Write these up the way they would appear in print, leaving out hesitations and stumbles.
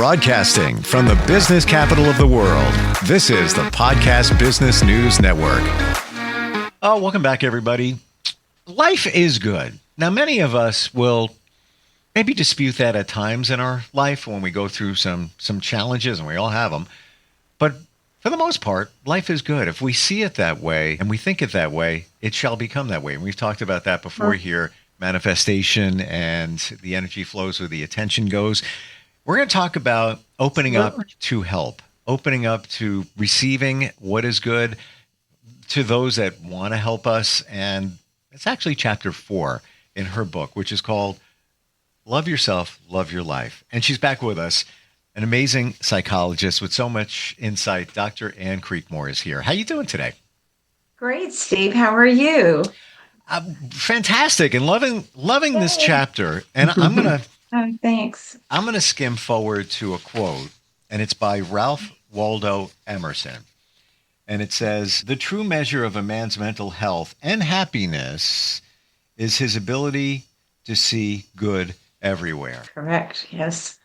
Broadcasting from the business capital of the world, this is the Podcast Business News Network. Oh, welcome back, everybody. Life is good. Now, many of us will maybe dispute that at times in our life when we go through some challenges, and we all have them. But for the most part, life is good. If we see it that way and we think it that way, it shall become that way. And we've talked about that before here, manifestation and the energy flows where the attention goes. We're going to talk about opening up to help, opening up to receiving what is good to those that want to help us. And it's actually chapter 4 in her book, which is called Love Yourself, Love Your Life. And she's back with us, an amazing psychologist with so much insight. Dr. Ann Creekmore is here. How you doing today? Great, Steve. How are you? Fantastic, and loving this chapter. And I'm gonna thanks. I'm gonna skim forward to a quote, and it's by Ralph Waldo Emerson, and it says, "The true measure of a man's mental health and happiness is his ability to see good everywhere." Correct. Yes.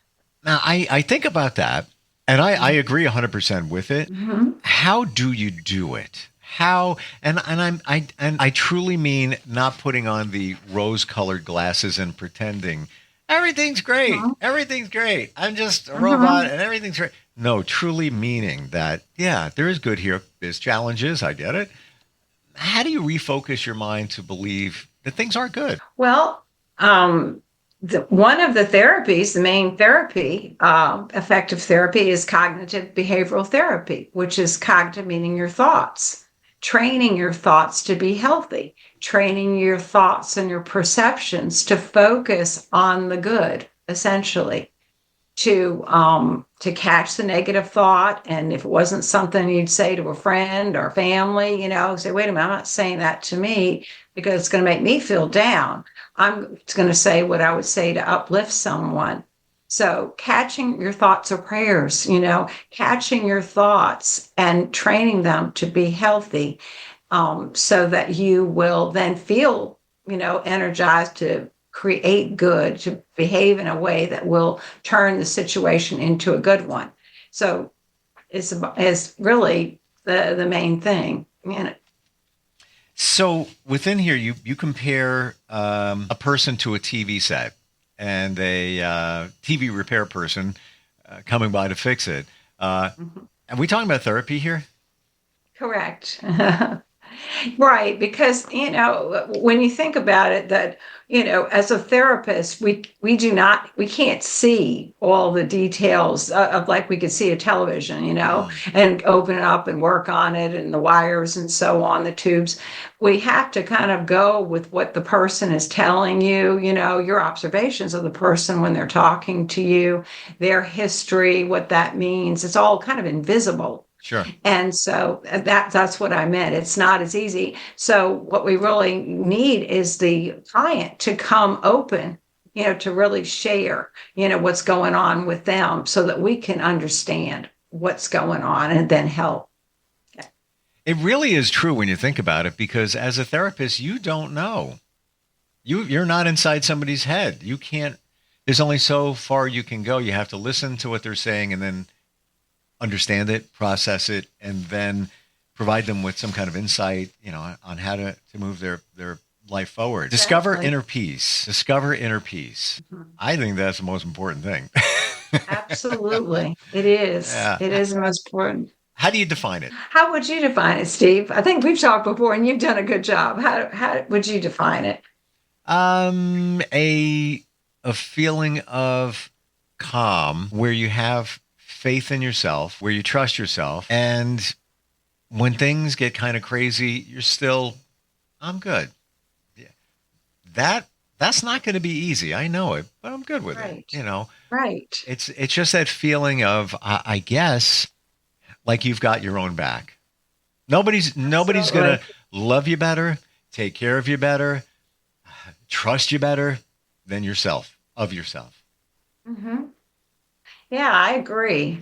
Now, I think about that, and I agree 100% with it. Mm-hmm. How do you do it? How, and I truly mean not putting on the rose-colored glasses and pretending everything's great, everything's great. I'm just a robot and everything's great. No, truly meaning that, yeah, there is good here. There's challenges. I get it. How do you refocus your mind to believe that things are good? Well, one of the therapies, the main therapy, effective therapy, is cognitive behavioral therapy, which is cognitive meaning your thoughts. Training your thoughts to be healthy, training your thoughts and your perceptions to focus on the good, essentially, to catch the negative thought. And if it wasn't something you'd say to a friend or family, say, wait a minute, I'm not saying that to me because it's going to make me feel down. I'm going to say what I would say to uplift someone. So catching your thoughts or prayers, catching your thoughts and training them to be healthy, so that you will then feel, energized to create good, to behave in a way that will turn the situation into a good one. So it's really the main thing. So within here, you compare a person to a TV set and a TV repair person coming by to fix it. Are we talking about therapy here? Correct. Right, because when you think about it, that as a therapist, we can't see all the details of like we could see a television, and open it up and work on it and the wires and so on, the tubes. We have to kind of go with what the person is telling you, your observations of the person when they're talking to you, their history, what that means. It's all kind of invisible. Sure. And so that's what I meant. It's not as easy. So what we really need is the client to come open, to really share, what's going on with them so that we can understand what's going on and then help. It really is true when you think about it, because as a therapist, you don't know. You're not inside somebody's head. You can't, there's only so far you can go. You have to listen to what they're saying and then understand it, process it, and then provide them with some kind of insight, on how to move their life forward. Exactly. Discover inner peace. Discover inner peace. I think that's the most important thing. Absolutely. It is. Yeah. It is the most important. How do you define it? How would you define it, Steve? I think we've talked before and you've done a good job. How would you define it? A feeling of calm where you have faith in yourself, where you trust yourself, and when things get kind of crazy, you're still, I'm good. Yeah. That's not going to be easy. I know it, but I'm good with it. Right. It's just that feeling of, I guess, like you've got your own back. Nobody's going to love you better, take care of you better, trust you better than yourself, of yourself. Mm-hmm. Yeah, I agree.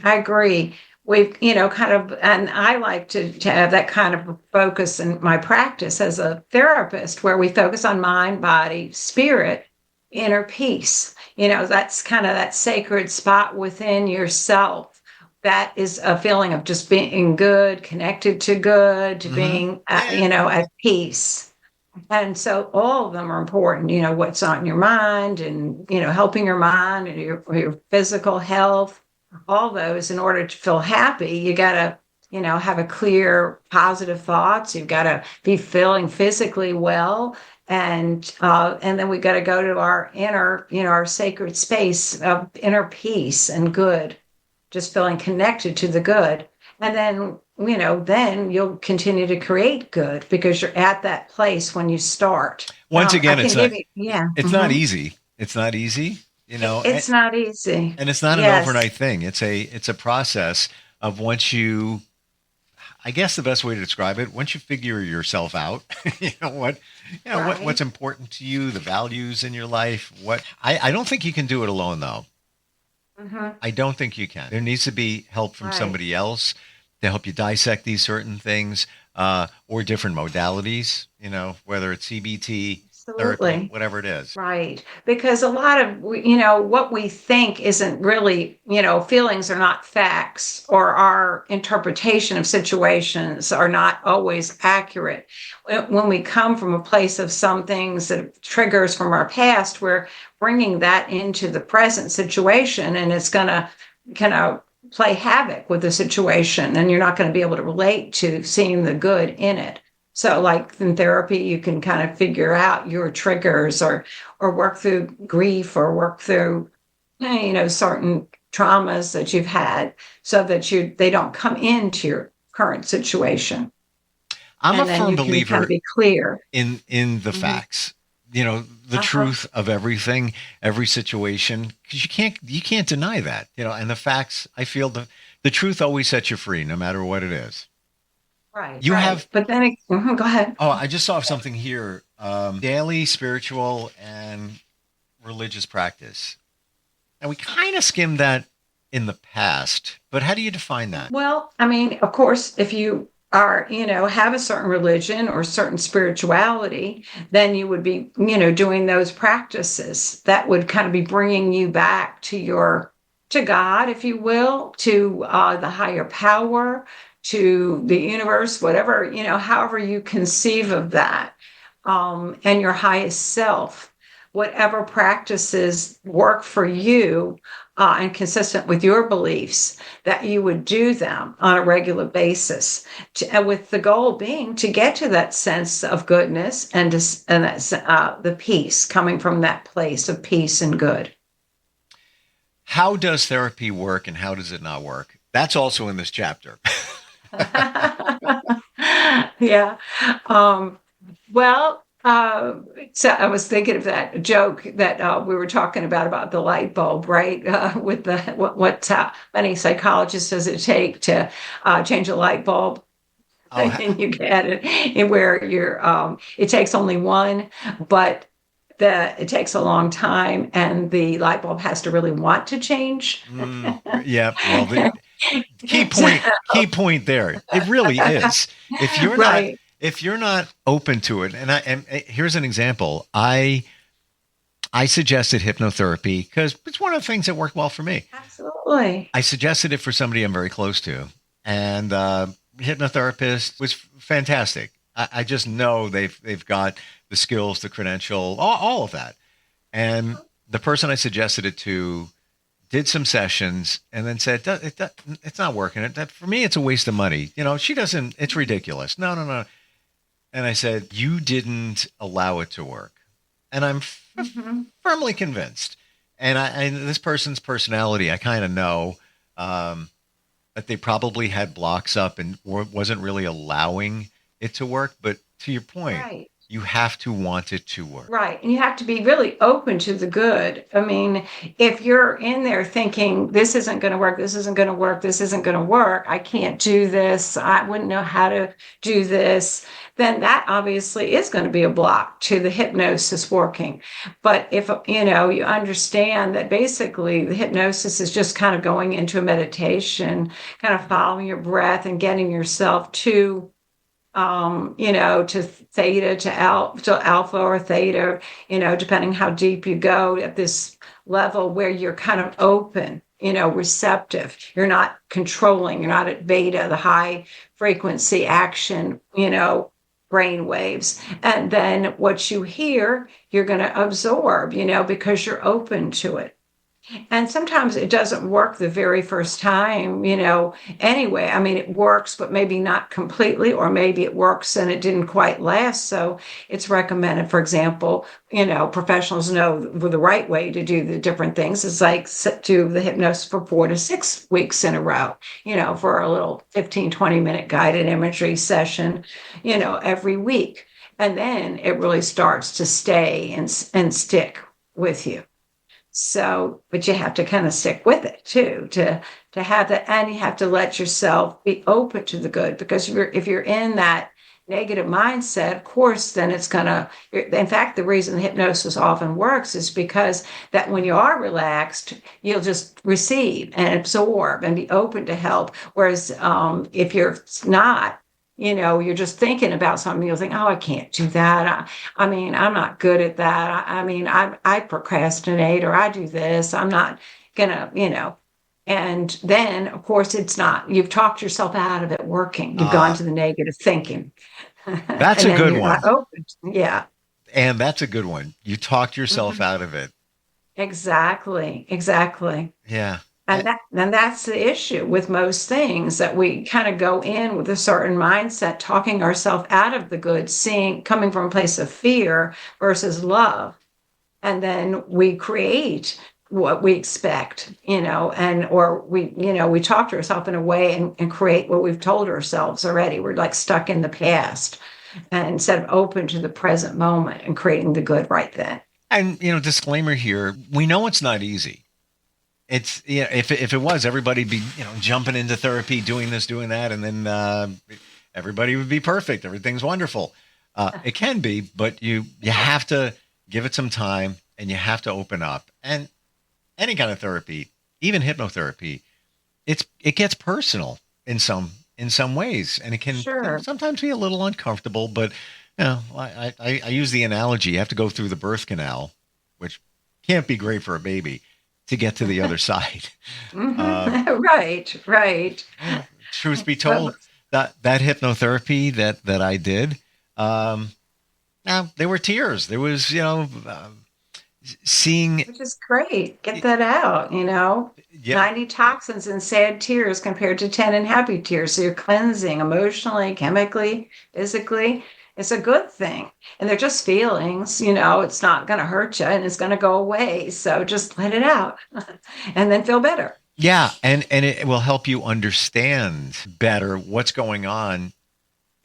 We've, and I like to have that kind of focus in my practice as a therapist, where we focus on mind, body, spirit, inner peace. that's kind of that sacred spot within yourself. That is a feeling of just being good, connected to good, to being, at peace. And so all of them are important, what's on your mind and, helping your mind and your physical health, all those. In order to feel happy, you got to, have a clear, positive thoughts. You've got to be feeling physically well. And then we got to go to our inner, our sacred space of inner peace and good, just feeling connected to the good. And then, then you'll continue to create good because you're at that place when you start. Once again, it's not, it's not easy. It's not easy, It's not easy. And it's not an overnight thing. It's a process of once you, I guess the best way to describe it, once you figure yourself out, what's important to you, the values in your life, I don't think you can do it alone though. Mm-hmm. I don't think you can. There needs to be help from somebody else to help you dissect these certain things, or different modalities, whether it's CBT, therapy, whatever it is. Right. Because a lot of, what we think isn't really, feelings are not facts, or our interpretation of situations are not always accurate. When we come from a place of some things that triggers from our past, we're bringing that into the present situation, and it's going to kind of play havoc with the situation, and you're not going to be able to relate to seeing the good in it. So like in therapy, you can kind of figure out your triggers or work through grief or work through, certain traumas that you've had so that they don't come into your current situation. I'm a firm believer kind of be clear in the facts, the truth of everything, every situation, because you can't deny that, and the facts, I feel the truth always sets you free no matter what it is. Right. You have, but then go ahead. Oh, I just saw something here. Daily spiritual and religious practice. And we kind of skimmed that in the past, but how do you define that? Well, I mean, of course, if you are, have a certain religion or certain spirituality, then you would be, doing those practices that would kind of be bringing you back to God, if you will, to the higher power, to the universe, whatever, however you conceive of that, and your highest self, whatever practices work for you and consistent with your beliefs, that you would do them on a regular basis, with the goal being to get to that sense of goodness and that's the peace coming from that place of peace and good. How does therapy work and how does it not work? That's also in this chapter. Yeah. So I was thinking of that joke that we were talking about the light bulb, right? With how many psychologists does it take to change a light bulb? And you get it, and where it takes only one, but it takes a long time, and the light bulb has to really want to change. Yeah. Well, key point there. It really is. If you're not open to it, and here's an example. I suggested hypnotherapy because it's one of the things that worked well for me. Absolutely. I suggested it for somebody I'm very close to, and hypnotherapist was fantastic. I just know they've got the skills, the credential, all of that. And the person I suggested it to did some sessions and then said, it's not working. For me, it's a waste of money. She doesn't, it's ridiculous. No. And I said, you didn't allow it to work. And I'm firmly convinced. And this person's personality, I kind of know that they probably had blocks up and wasn't really allowing it to work. But to your point, right. You have to want it to work. Right. And you have to be really open to the good. I mean, if you're in there thinking, this isn't going to work, this isn't going to work, this isn't going to work, I can't do this, I wouldn't know how to do this, then that obviously is going to be a block to the hypnosis working. But if, you understand that basically the hypnosis is just kind of going into a meditation, kind of following your breath and getting yourself to to theta to alpha or theta, depending how deep you go at this level where you're kind of open, receptive. You're not controlling. You're not at beta, the high frequency action, brain waves. And then what you hear, you're going to absorb, because you're open to it. And sometimes it doesn't work the very first time, anyway. I mean, it works, but maybe not completely, or maybe it works and it didn't quite last. So it's recommended, for example, professionals know the right way to do the different things is like do the hypnosis for 4 to 6 weeks in a row, for a little 15, 20-minute guided imagery session, every week. And then it really starts to stay and stick with you. So, but you have to kind of stick with it too, to have that, and you have to let yourself be open to the good, because if you're in that negative mindset, of course, then it's gonna. In fact, the reason hypnosis often works is because that when you are relaxed, you'll just receive and absorb and be open to help. Whereas if you're not, you're just thinking about something, you'll think, oh, I can't do that. I mean, I'm not good at that. I mean, I procrastinate, or I do this. I'm not gonna, and then of course it's not, you've talked yourself out of it working. You've gone to the negative thinking. That's a good one. Yeah. And that's a good one. You talked yourself out of it. Exactly. Yeah. And that's the issue with most things, that we kind of go in with a certain mindset, talking ourselves out of the good, coming from a place of fear versus love. And then we create what we expect, or we talk to ourselves in a way and create what we've told ourselves already. We're like stuck in the past, and instead of open to the present moment and creating the good right then. And, disclaimer here, we know it's not easy. It's, if it was, everybody'd be, jumping into therapy, doing this, doing that, and then everybody would be perfect. Everything's wonderful. It can be, but you have to give it some time, and you have to open up. And any kind of therapy, even hypnotherapy, it gets personal in some ways, and it can sometimes be a little uncomfortable. But I use the analogy: you have to go through the birth canal, which can't be great for a baby, to get to the other side. Right. Truth be told, that hypnotherapy that I did, there were tears. There was, seeing. Which is great. Get that out, Yeah. 90 toxins and sad tears compared to 10 in happy tears. So you're cleansing emotionally, chemically, physically. It's a good thing. And they're just feelings, it's not going to hurt you and it's going to go away. So just let it out and then feel better. Yeah. And it will help you understand better what's going on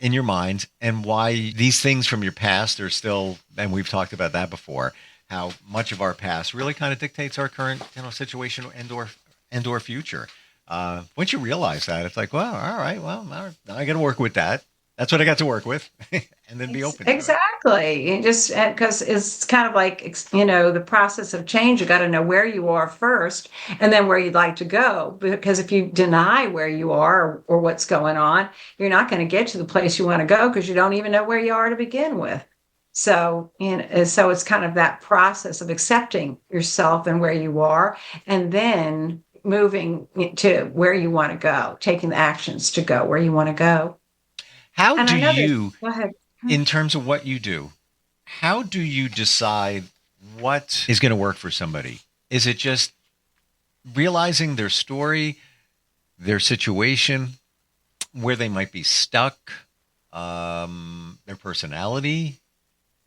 in your mind and why these things from your past are still, and we've talked about that before, how much of our past really kind of dictates our current, situation and or future. Once you realize that, it's like, well, all right, well, now I got to work with that. That's what I got to work with, and then be open to it. Exactly. You just, because it's kind of like, the process of change. You got to know where you are first, and then where you'd like to go. Because if you deny where you are or what's going on, you're not going to get to the place you want to go, because you don't even know where you are to begin with. So, so it's kind of that process of accepting yourself and where you are, and then moving to where you want to go, taking the actions to go where you want to go. How do you, in terms of what you do, how do you decide what is going to work for somebody? Is it just realizing their story, their situation, where they might be stuck, their personality,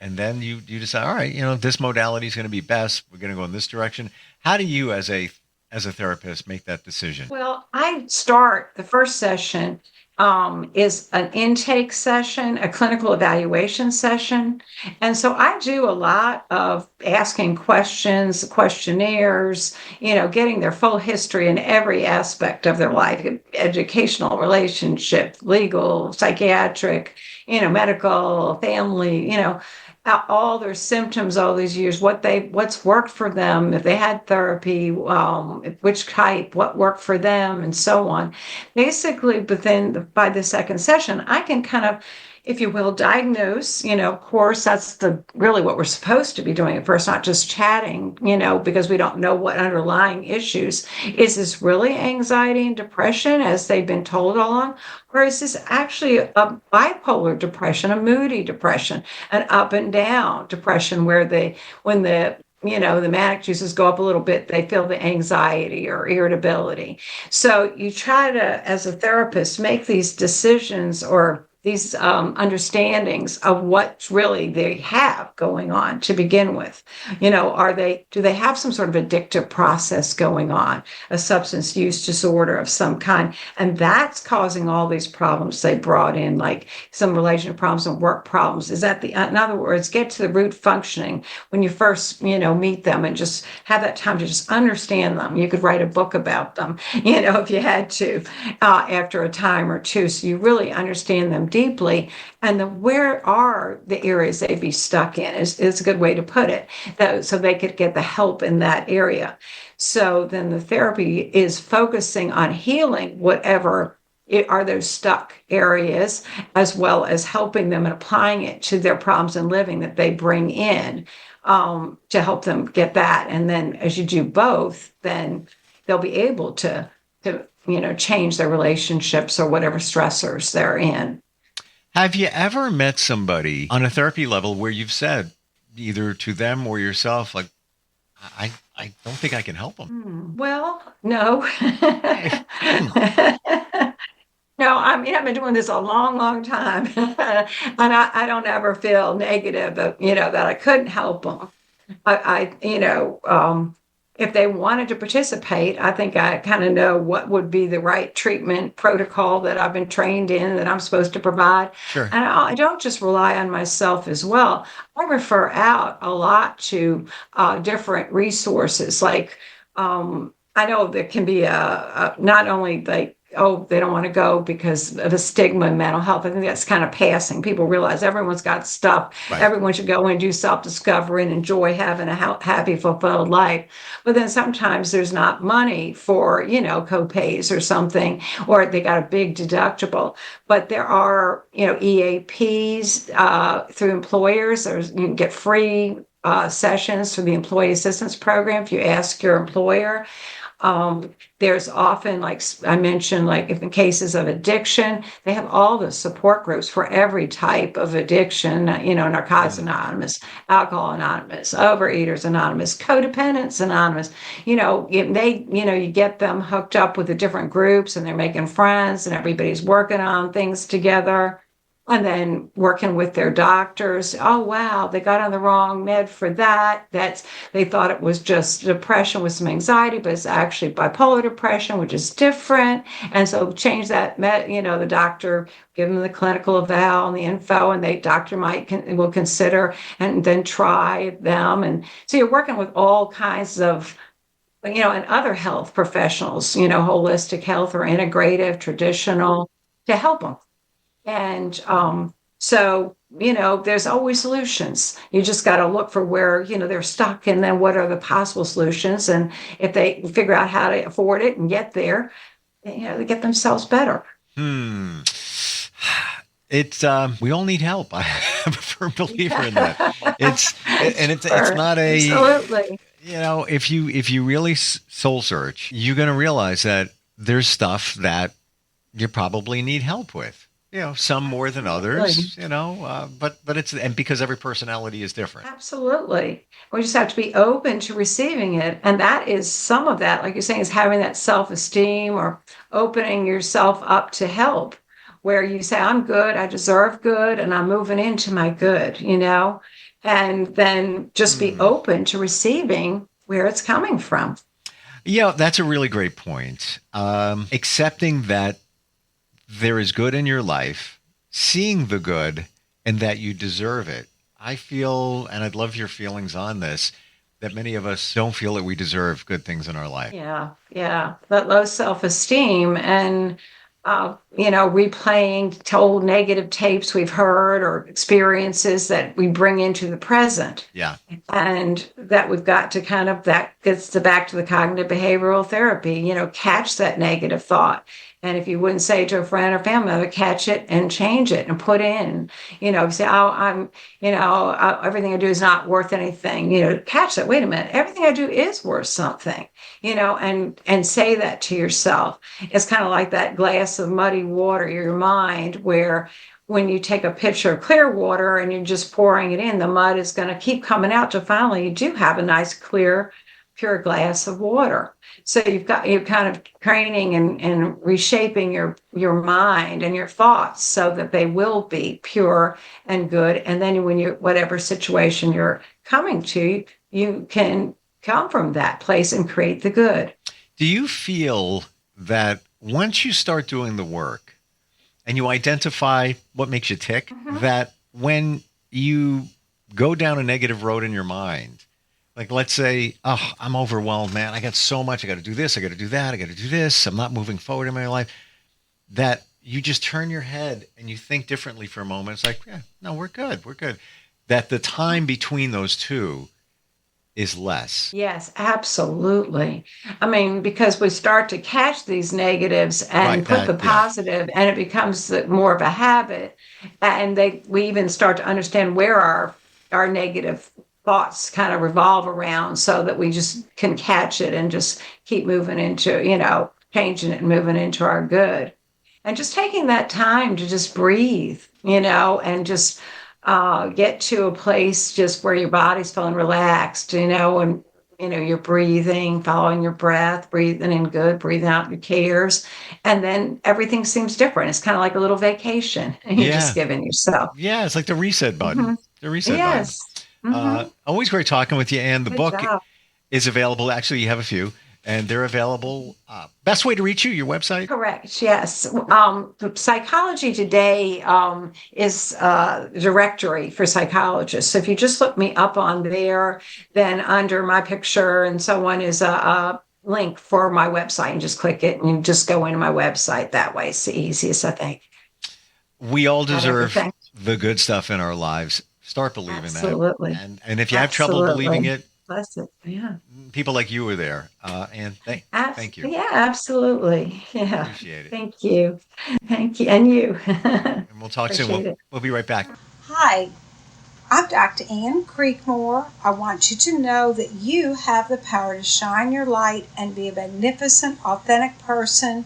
and then you decide, all right, this modality is going to be best. We're going to go in this direction. How do you, as a therapist, make that decision? Well, I start the first session is an intake session, a clinical evaluation session. And so I do a lot of asking questions, questionnaires, getting their full history in every aspect of their life: educational, relationship, legal, psychiatric, medical, family, all their symptoms all these years, what's worked for them, if they had therapy, which type, what worked for them, and so on. Basically, by the second session, I can kind of, if you will, diagnose, of course, that's really what we're supposed to be doing at first, not just chatting, because we don't know what underlying issues. Is this really anxiety and depression as they've been told all along? Or is this actually a bipolar depression, a moody depression, an up and down depression where when the manic juices go up a little bit, they feel the anxiety or irritability. So you try to, as a therapist, make these decisions or these understandings of what really they have going on to begin with. Do they have some sort of addictive process going on, a substance use disorder of some kind? And that's causing all these problems they brought in, like some relationship problems and work problems. Is that in other words, get to the root functioning when you first, meet them and just have that time to just understand them. You could write a book about them, if you had to, after a time or two. So you really understand them deeply, and where are the areas they'd be stuck in is a good way to put it, so they could get the help in that area. So then the therapy is focusing on healing whatever are those stuck areas, as well as helping them and applying it to their problems in living that they bring in, to help them get that. And then as you do both, then they'll be able to change their relationships or whatever stressors they're in. Have you ever met somebody on a therapy level where you've said either to them or yourself, like, I don't think I can help them? Well, no. No, I've been doing this a long, long time, and I don't ever feel negative that, that I couldn't help them. If they wanted to participate, I think I kind of know what would be the right treatment protocol that I've been trained in, that I'm supposed to provide. Sure. And I don't just rely on myself as well. I refer out a lot to different resources. Like, I know there can be not only like, oh, they don't want to go because of a stigma in mental health. I think that's kind of passing. People realize everyone's got stuff. Right. Everyone should go and do self-discovery and enjoy having a happy, fulfilled life. But then sometimes there's not money for, co-pays or something, or they got a big deductible. But there are, EAPs through employers. You can get free sessions through the Employee Assistance Program if you ask your employer. There's often, like I mentioned, like if in cases of addiction, they have all the support groups for every type of addiction, Narcotics Anonymous, Alcohol Anonymous, Overeaters Anonymous, Codependents Anonymous. You get them hooked up with the different groups and they're making friends and everybody's working on things together. And then working with their doctors. Oh, wow, they got on the wrong med for that. They thought it was just depression with some anxiety, but it's actually bipolar depression, which is different. And so change that med, the doctor, give them the clinical eval and the info, and the doctor will consider and then try them. And so you're working with all kinds of, and other health professionals, holistic health or integrative, traditional, to help them. And so, there's always solutions. You just got to look for where, they're stuck, and then what are the possible solutions. And if they figure out how to afford it and get there, they get themselves better. It's we all need help. I'm a firm believer in that. It's not a, absolutely. If you really soul search, you're going to realize that there's stuff that you probably need help with. Some more than others, but it's, and because every personality is different. Absolutely. We just have to be open to receiving it. And that is some of that, like you're saying, is having that self-esteem or opening yourself up to help, where you say, I'm good, I deserve good, and I'm moving into my good, and then just be open to receiving where it's coming from. Yeah, that's a really great point. Accepting that there is good in your life, seeing the good, and that you deserve it. I feel, and I'd love your feelings on this, that many of us don't feel that we deserve good things in our life. Yeah. That low self-esteem and, replaying old negative tapes we've heard or experiences that we bring into the present. Yeah. And that we've got to that gets back to the cognitive behavioral therapy, catch that negative thought And if you wouldn't say to a friend or family member, catch it and change it and put in, say, everything I do is not worth anything, catch that. Wait a minute, everything I do is worth something, and say that to yourself. It's kind of like that glass of muddy water, your mind, where when you take a pitcher of clear water and you're just pouring it in, the mud is going to keep coming out till finally you do have a nice, clear, pure glass of water. So you're kind of training and reshaping your mind and your thoughts so that they will be pure and good. And then when whatever situation you're coming to, you can come from that place and create the good. Do you feel that once you start doing the work and you identify what makes you tick, that when you go down a negative road in your mind, like, let's say, I'm overwhelmed, man. I got so much. I got to do this. I got to do that. I got to do this. I'm not moving forward in my life. That you just turn your head and you think differently for a moment. It's like, yeah, no, we're good. We're good. That the time between those two is less. Yes, absolutely. I mean, because we start to catch these negatives and put the positive, and it becomes more of a habit. And we even start to understand where our negative thoughts kind of revolve around, so that we just can catch it and just keep moving into, changing it and moving into our good. And just taking that time to just breathe, and just get to a place just where your body's feeling relaxed, and, you're breathing, following your breath, breathing in good, breathing out your cares. And then everything seems different. It's kind of like a little vacation you're just giving yourself. Yeah, it's like the reset button. The reset button. Always great talking with you. And the book is available. Actually, you have a few, and they're available. Best way to reach you, your website? Correct. Yes. Psychology Today is a directory for psychologists. So if you just look me up on there, then under my picture and so on is a link for my website, and just click it and you just go into my website that way. It's the easiest, I think. We all deserve the good stuff in our lives. Start believing that. And if you have trouble believing it, bless it. Yeah. People like you are there. And thank you. Yeah, absolutely. Yeah. Appreciate it. Thank you. Thank you. And you. And we'll talk soon. We'll be right back. Hi, I'm Dr. Ann Creekmore. I want you to know that you have the power to shine your light and be a magnificent, authentic person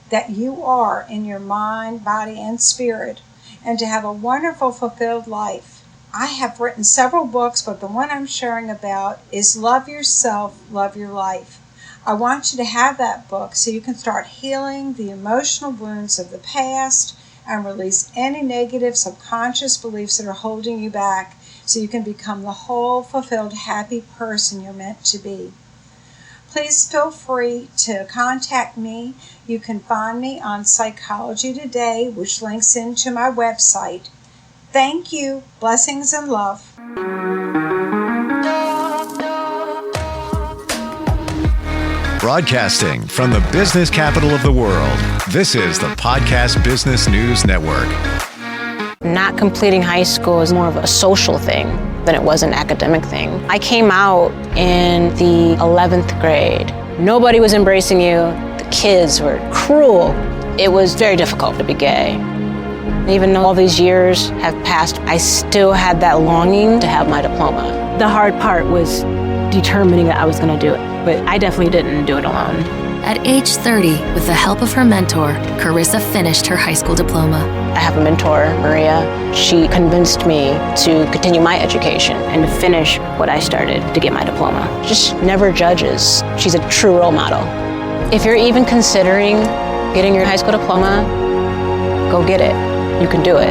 that you are in your mind, body, and spirit, and to have a wonderful, fulfilled life. I have written several books, but the one I'm sharing about is Love Yourself, Love Your Life. I want you to have that book so you can start healing the emotional wounds of the past and release any negative subconscious beliefs that are holding you back, so you can become the whole, fulfilled, happy person you're meant to be. Please feel free to contact me. You can find me on Psychology Today, which links into my website. Thank you. Blessings and love. Broadcasting from the business capital of the world, this is the Podcast Business News Network. Not completing high school is more of a social thing than it was an academic thing. I came out in the 11th grade. Nobody was embracing you. The kids were cruel. It was very difficult to be gay. Even though all these years have passed, I still had that longing to have my diploma. The hard part was determining that I was going to do it, but I definitely didn't do it alone. At age 30, with the help of her mentor, Carissa finished her high school diploma. I have a mentor, Maria. She convinced me to continue my education and to finish what I started to get my diploma. Just never judges. She's a true role model. If you're even considering getting your high school diploma, go get it. You can do it.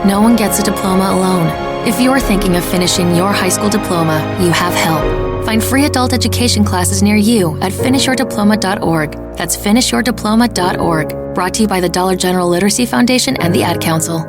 No one gets a diploma alone. If you're thinking of finishing your high school diploma, you have help. Find free adult education classes near you at finishyourdiploma.org. That's finishyourdiploma.org. Brought to you by the Dollar General Literacy Foundation and the Ad Council.